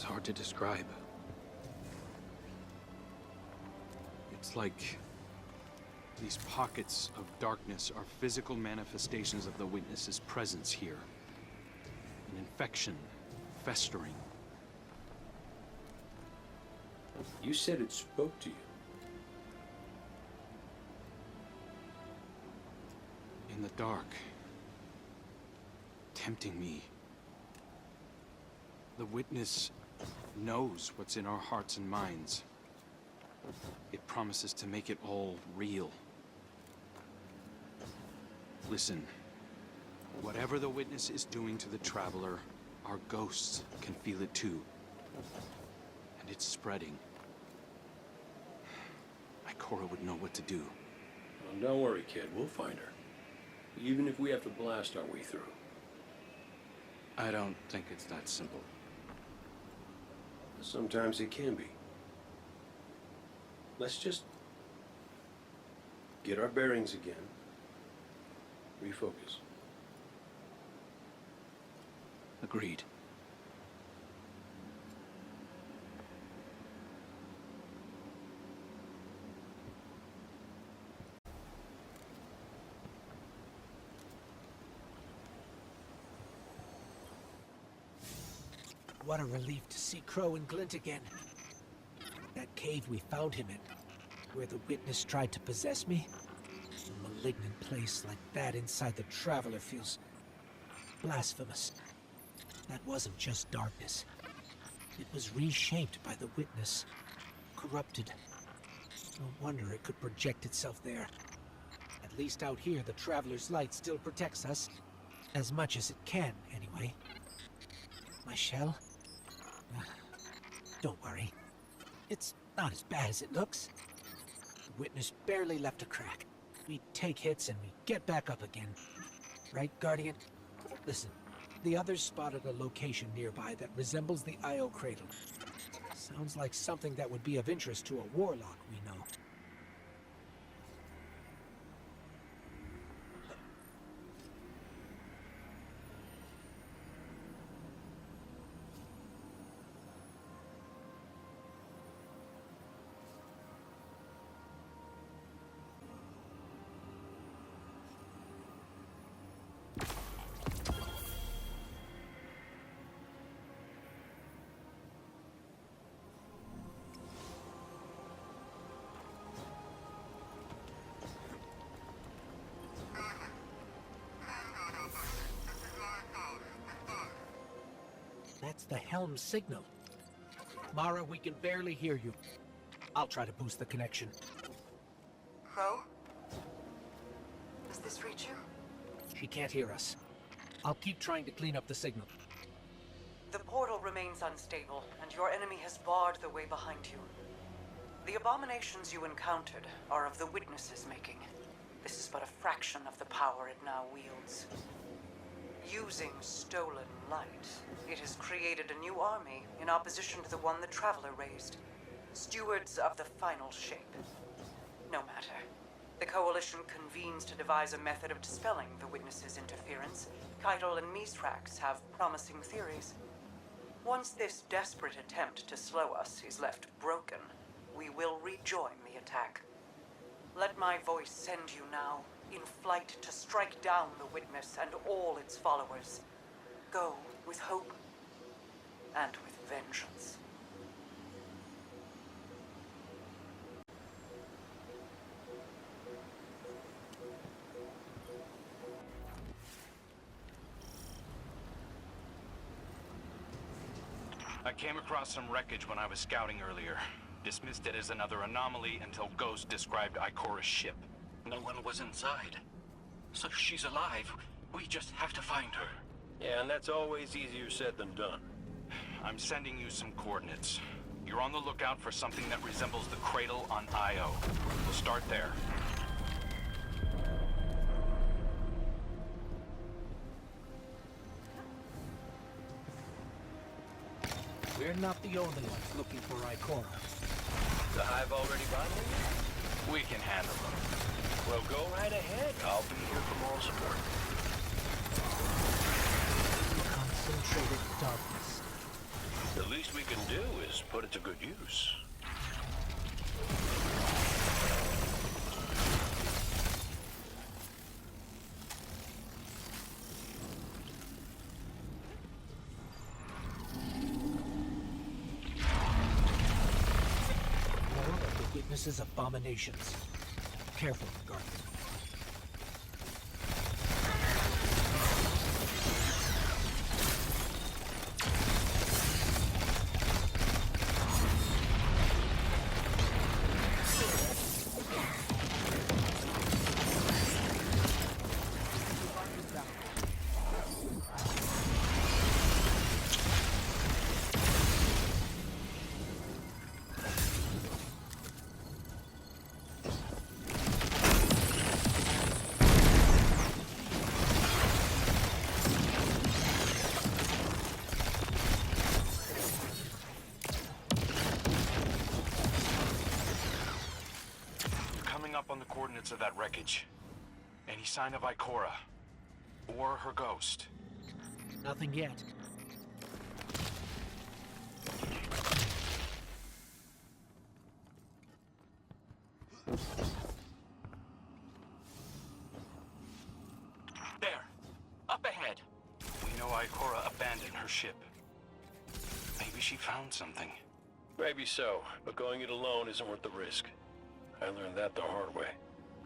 It's hard to describe. It's like these pockets of darkness are physical manifestations of the Witness's presence here. An infection, festering. You said it spoke to you. In the dark. Tempting me. The Witness knows what's in our hearts and minds. It promises to make it all real. Listen. Whatever the Witness is doing to the Traveler, our ghosts can feel it too. And it's spreading. Ikora would know what to do. Well, don't worry, kid. We'll find her. Even if we have to blast our way through. I don't think it's that simple. Sometimes it can be. Let's just get our bearings again. Refocus. Agreed. What a relief to see Crow and Glint again. That cave we found him in, where the Witness tried to possess me. A malignant place like that inside the Traveler feels blasphemous. That wasn't just darkness. It was reshaped by the Witness. Corrupted. No wonder it could project itself there. At least out here, the Traveler's light still protects us. As much as it can, anyway. My shell? Don't worry. It's not as bad as it looks. The Witness barely left a crack. We take hits and we get back up again. Right, Guardian? Listen, the others spotted a location nearby that resembles the Io Cradle. Sounds like something that would be of interest to a warlock we know. That's the helm signal. Mara, we can barely hear you. I'll try to boost the connection. Crow? Does this reach you? She can't hear us. I'll keep trying to clean up the signal. The portal remains unstable, and your enemy has barred the way behind you. The abominations you encountered are of the Witness's making. This is but a fraction of the power it now wields. Using stolen light, it has created a new army in opposition to the one the Traveler raised. Stewards of the final shape. No matter. The Coalition convenes to devise a method of dispelling the Witness's interference. Keitel and Misrax have promising theories. Once this desperate attempt to slow us is left broken, we will rejoin the attack. Let my voice send you now, in flight to strike down the Witness and all its followers. Go with hope and with vengeance. I came across some wreckage when I was scouting earlier. Dismissed it as another anomaly until Ghost described Ikora's ship. No one was inside. So she's alive. We just have to find her. Yeah, and that's always easier said than done. I'm sending you some coordinates. You're on the lookout for something that resembles the cradle on Io. We'll start there. We're not the only ones looking for Ikora. The Hive already bothering you? We can handle them. Well, go right ahead. I'll be here for moral support. Concentrated darkness. The least we can just put it to good use. More of the witness's abominations. Careful, Guardian. Up on the coordinates of that wreckage. Any sign of Ikora? Or her ghost? Nothing yet. There. Up ahead. We know Ikora abandoned her ship. Maybe she found something. Maybe so, but going it alone isn't worth the risk. I learned that the hard way.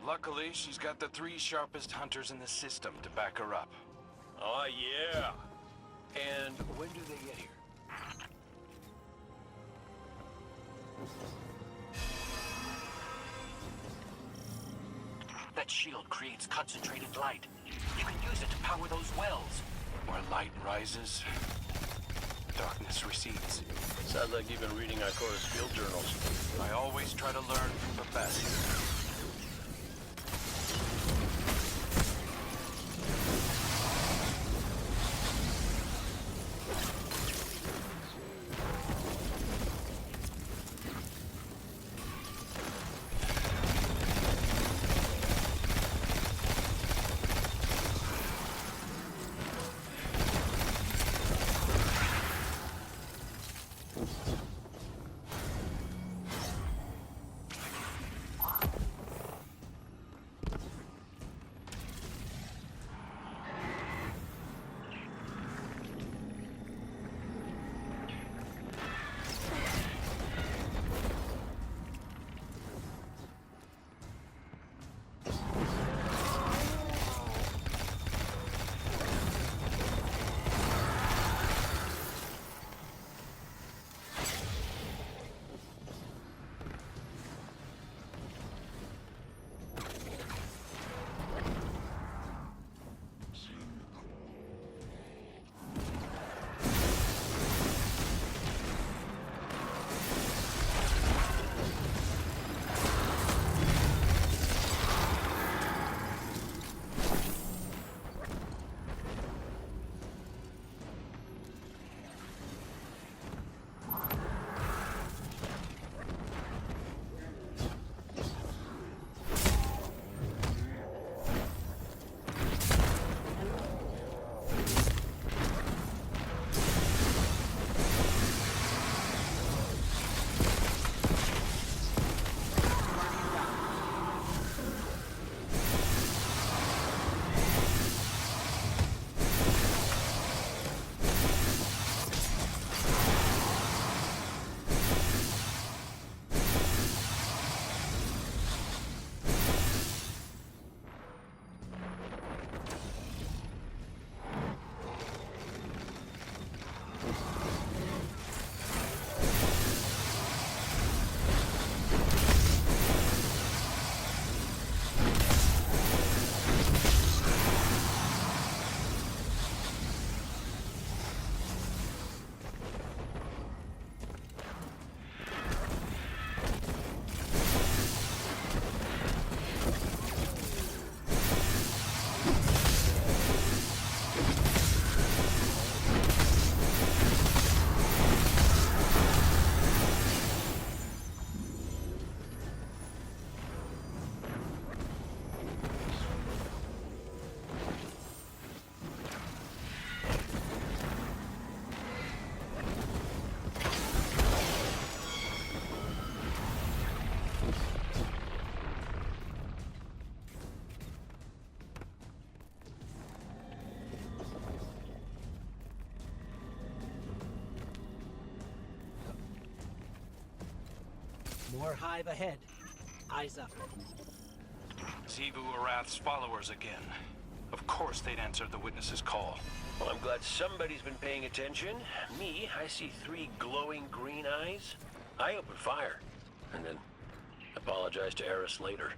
Luckily, she's got the 3 sharpest hunters in the system to back her up. Oh, yeah. And when do they get here? That shield creates concentrated light. You can use it to power those wells. Where light rises, darkness recedes. Sounds like you've been reading Ikora's field journals. I always try to learn from the best. More hive ahead. Eyes up. Zivu Arath's followers again. Of course they'd answer the witness's call. Well, I'm glad somebody's been paying attention. Me, I see 3 glowing green eyes. I open fire, and then apologize to Eris later.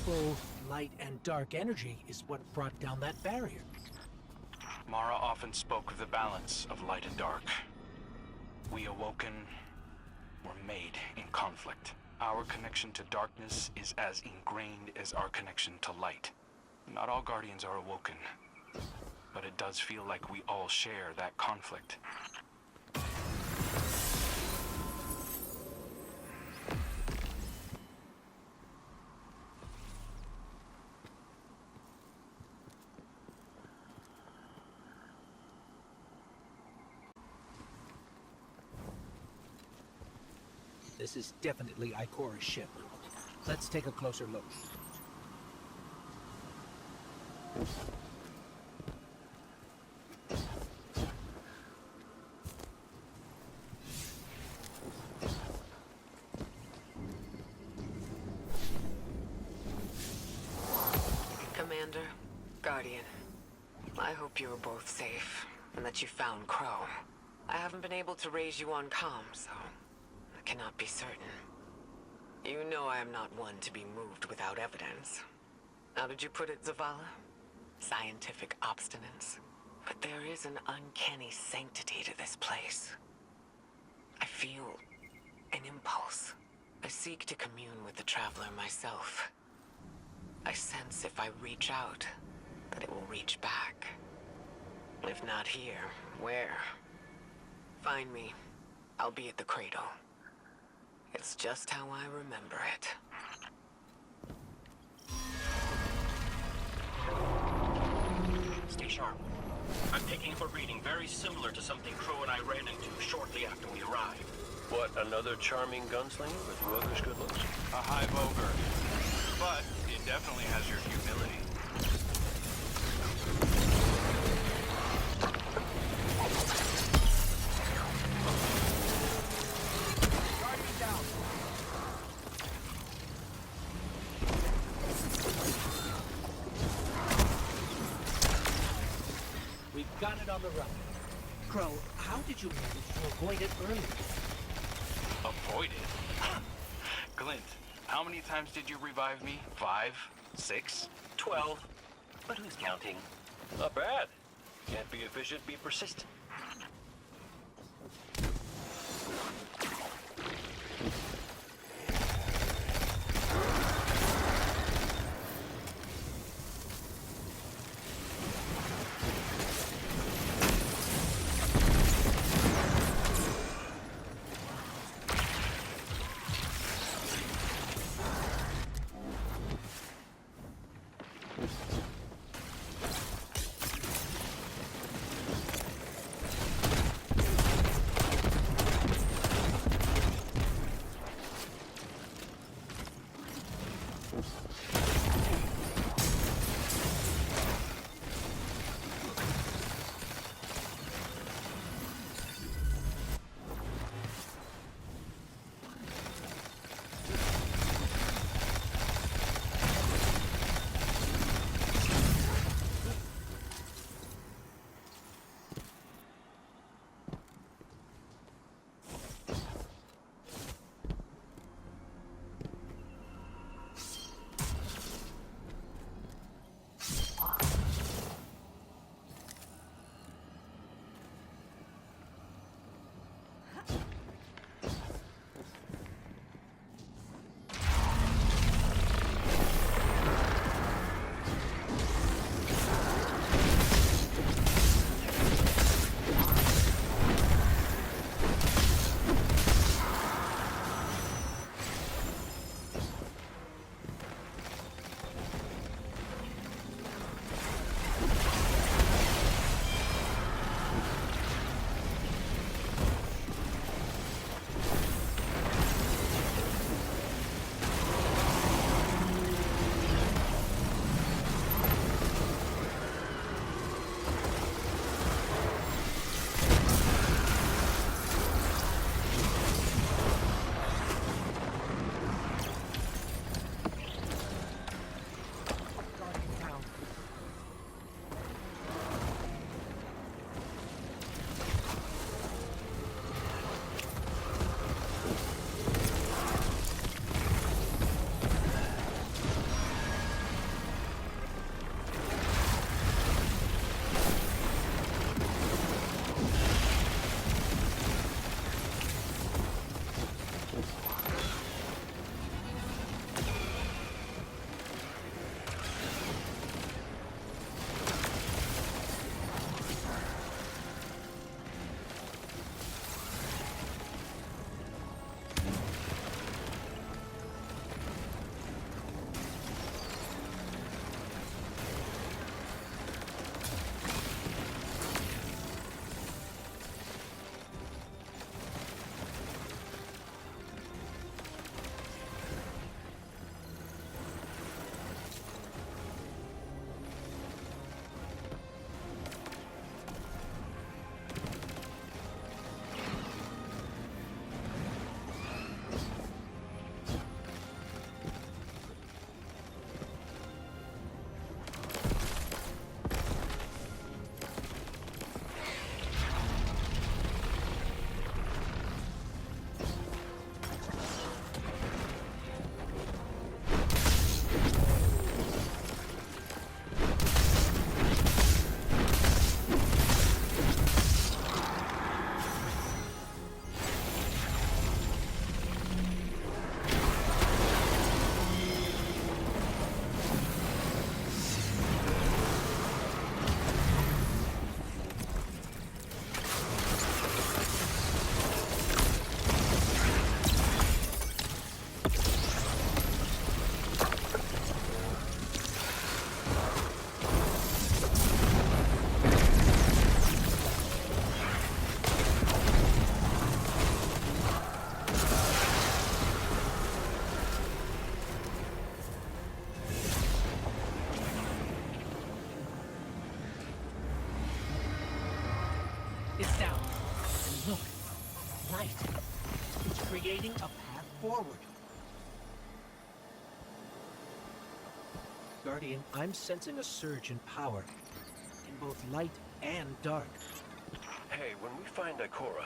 Both light and dark energy is what brought down that barrier. Mara often spoke of the balance of light and dark. We Awoken were made in conflict. Our connection to darkness is as ingrained as our connection to light. Not all Guardians are Awoken, but it does feel like we all share that conflict. This is definitely Ikora's ship. Let's take a closer look. Commander, Guardian, I hope you are both safe, and that you found Crow. I haven't been able to raise you on comm, so I cannot be certain. You know I am not one to be moved without evidence. How did you put it, Zavala? Scientific obstinance. But there is an uncanny sanctity to this place. I feel an impulse. I seek to commune with the Traveler myself. I sense if I reach out, that it will reach back. If not here, where? Find me. I'll be at the cradle. It's just how I remember it. Stay sharp. I'm taking a reading very similar to something Crow and I ran into shortly after we arrived. What, another charming gunslinger with roguish good looks? A hive ogre. But it definitely has your humility. We've got it on the run. Crow, how did you manage to avoid it earlier? Avoid it? Glint, how many times did you revive me? 5? 6? 12. But who's counting? Not bad. Can't be efficient, be persistent. Look. Light. It's creating a path forward. Guardian, I'm sensing a surge in power. In both light and dark. Hey, when we find Ikora,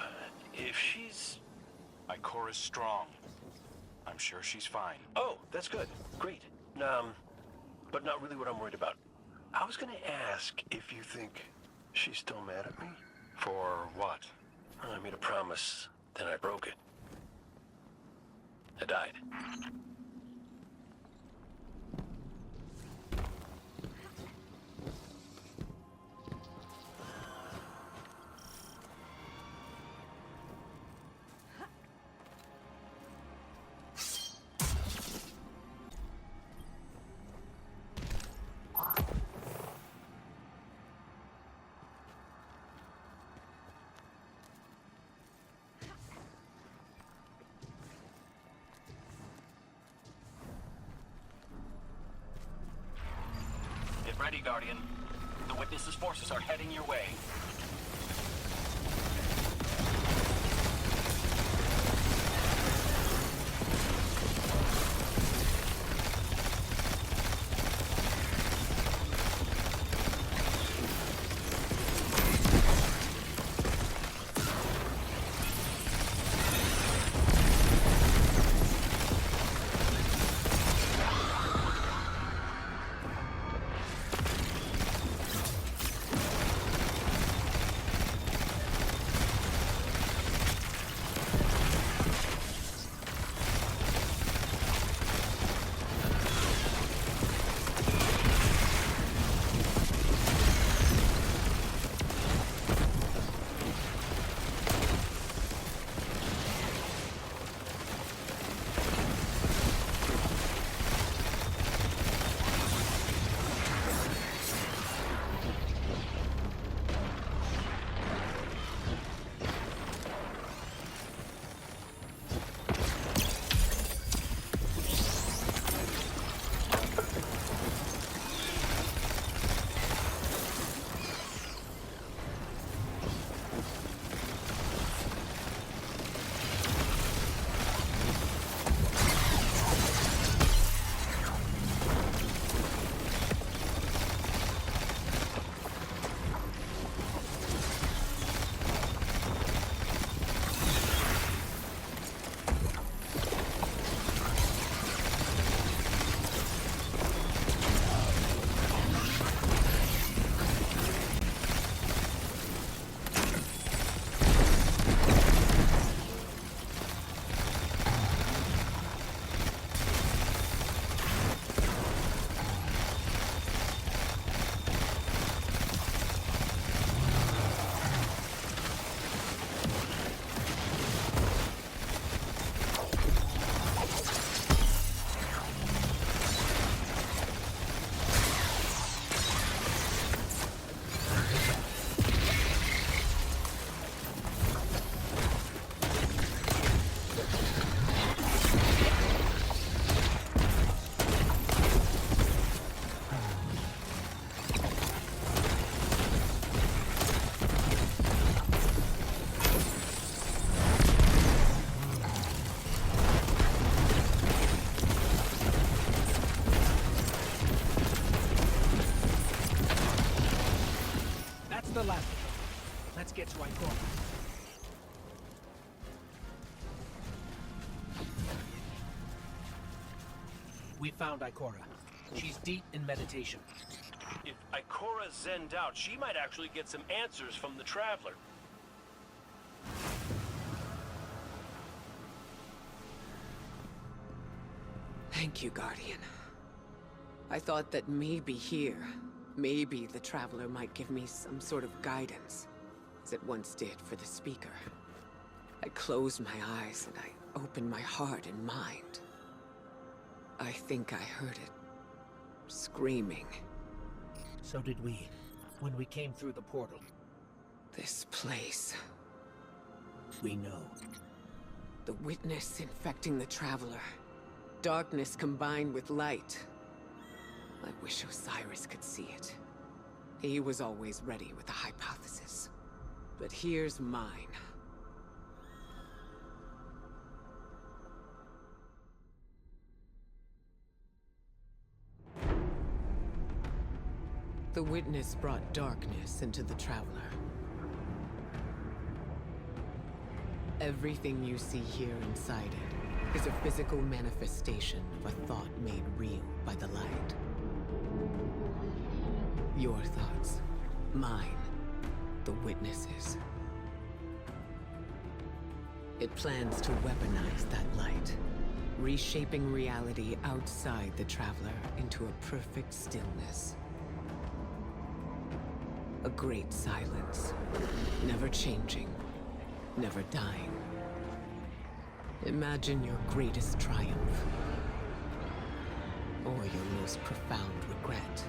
if she's... Ikora's strong. I'm sure she's fine. Oh, that's good. Great. But not really what I'm worried about. I was gonna ask if you think she's still mad at me. For what? I made a promise, then I broke it. I died. Get ready, Guardian. The Witness's forces are heading your way. The last of them. Let's get to Ikora. We found Ikora. She's deep in meditation. If Ikora zenned out, she might actually get some answers from the Traveler. Thank you, Guardian. I thought that maybe here, maybe the Traveler might give me some sort of guidance, as it once did for the Speaker. I closed my eyes and I opened my heart and mind. I think I heard it screaming. So did we, when we came through the portal. This place. We know. The Witness infecting the Traveler. Darkness combined with light. I wish Osiris could see it. He was always ready with a hypothesis. But here's mine. The Witness brought darkness into the Traveler. Everything you see here inside it is a physical manifestation of a thought made real by the light. Your thoughts, mine, the Witness's. It plans to weaponize that light, reshaping reality outside the Traveler into a perfect stillness. A great silence, never changing, never dying. Imagine your greatest triumph, or your most profound regret.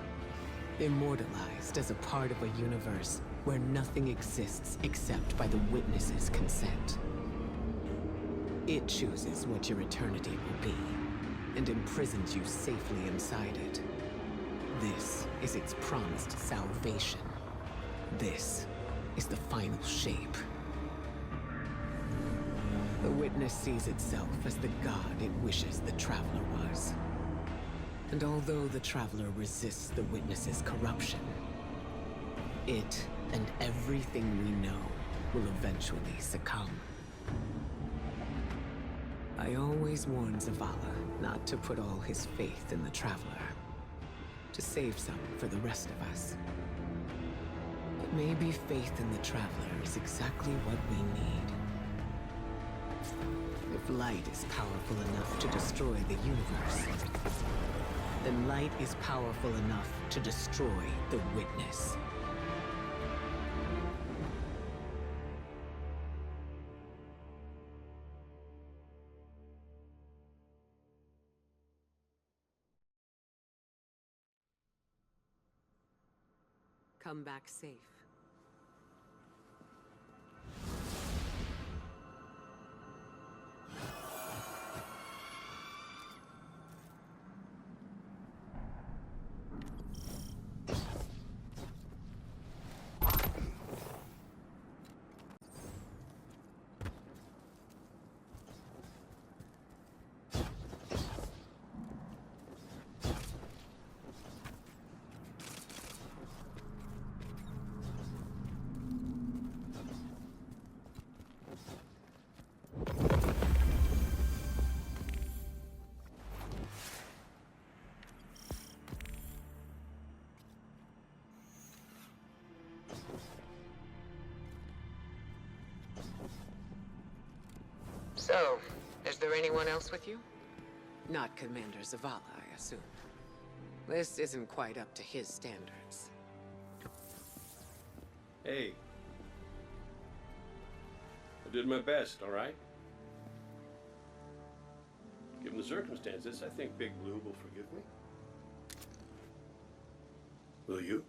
Immortalized as a part of a universe where nothing exists except by the Witness's consent. It chooses what your eternity will be, and imprisons you safely inside it. This is its promised salvation. This is the final shape. The Witness sees itself as the god it wishes the Traveler was. And although the Traveler resists the Witness's corruption, it and everything we know will eventually succumb. I always warn Zavala not to put all his faith in the Traveler, to save some for the rest of us. But maybe faith in the Traveler is exactly what we need. If light is powerful enough to destroy the universe, then light is powerful enough to destroy the Witness. Come back safe. So, is there anyone else with you? Not Commander Zavala, I assume. This isn't quite up to his standards. Hey. I did my best, all right? Given the circumstances, I think Big Blue will forgive me. Will you?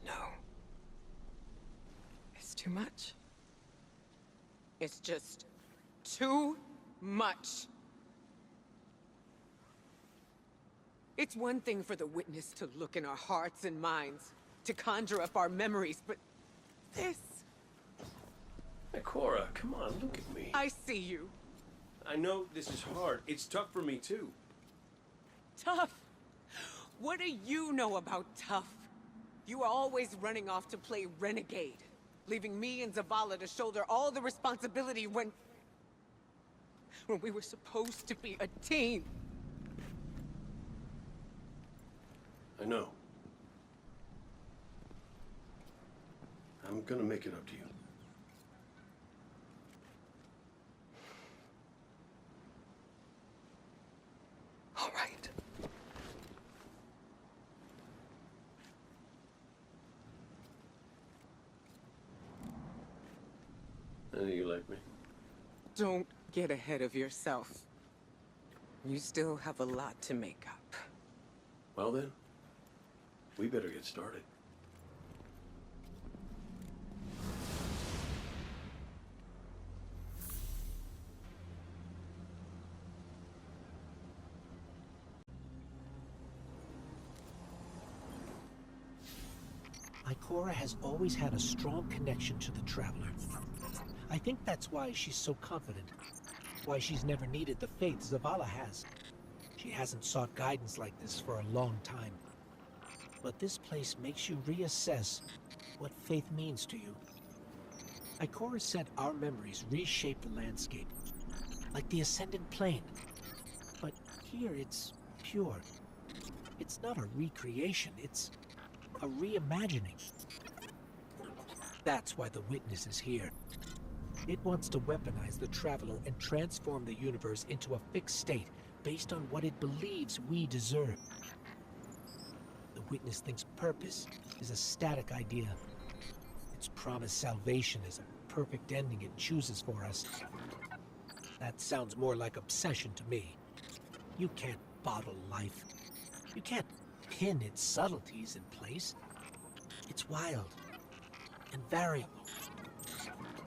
No. It's too much. It's just too much. It's one thing for the Witness to look in our hearts and minds, to conjure up our memories, but this... Ikora, come on, look at me. I see you. I know this is hard. It's tough for me, too. Tough? What do you know about tough? You are always running off to play renegade, leaving me and Zavala to shoulder all the responsibility when we were supposed to be a team. I know. I'm gonna make it up to you. All right. I know you like me. Don't get ahead of yourself. You still have a lot to make up. Well then, we better get started. Ikora has always had a strong connection to the Traveler. I think that's why she's so confident. Why she's never needed the faith Zavala has. She hasn't sought guidance like this for a long time. But this place makes you reassess what faith means to you. Ikora said our memories reshape the landscape, like the ascendant plane. But here it's pure. It's not a recreation, it's a reimagining. That's why the Witness is here. It wants to weaponize the Traveler and transform the universe into a fixed state based on what it believes we deserve. The Witness thinks purpose is a static idea. Its promised salvation is a perfect ending it chooses for us. That sounds more like obsession to me. You can't bottle life. You can't pin its subtleties in place. It's wild and variable,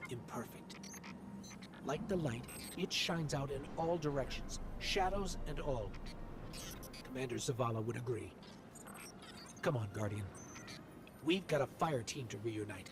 imperfect. Like the light, it shines out in all directions, shadows and all. Commander Zavala would agree. Come on, Guardian. We've got a fire team to reunite.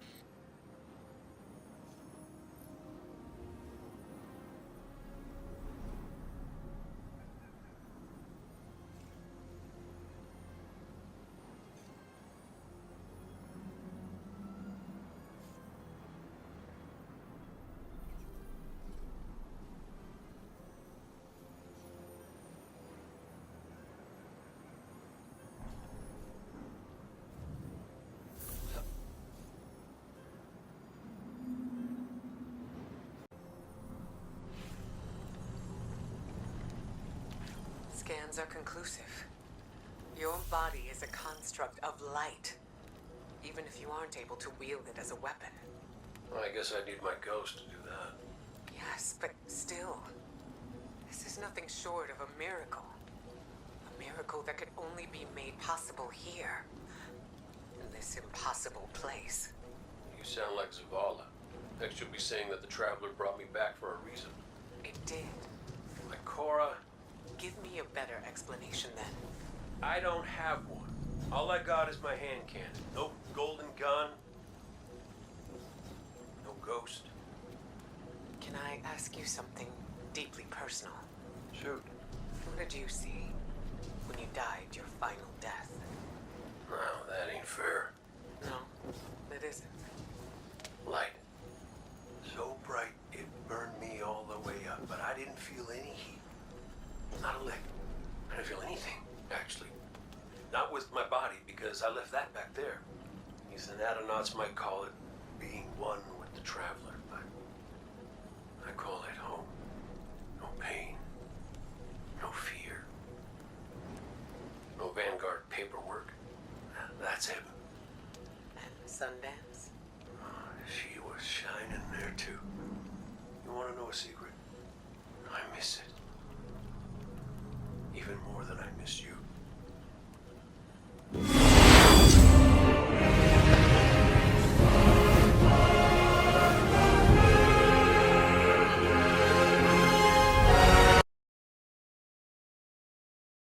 Scans are conclusive. Your body is a construct of light, even if you aren't able to wield it as a weapon. Well, I guess I need my ghost to do that. Yes, but still, this is nothing short of a miracle. A miracle that could only be made possible here, in this impossible place. You sound like Zavala. Next you'll be saying that the Traveler brought me back for a reason. It did. Ikora, Give me a better explanation then. I don't have one. All I got is my hand cannon. No golden gun. No ghost. Can I ask you something deeply personal? Shoot. What did you see when you died your final death? No, that ain't fair. No, it isn't. Light. So bright it burned me all the way up, but I didn't feel any heat. Not a lick. I didn't feel anything, actually. Not with my body, because I left that back there. These anatonautes might call it being one with the Traveler, but I call it home. No pain. No fear. No Vanguard paperwork. That's heaven. And Sundance? She was shining there too. You want to know a secret? I miss it. Even more than I miss you.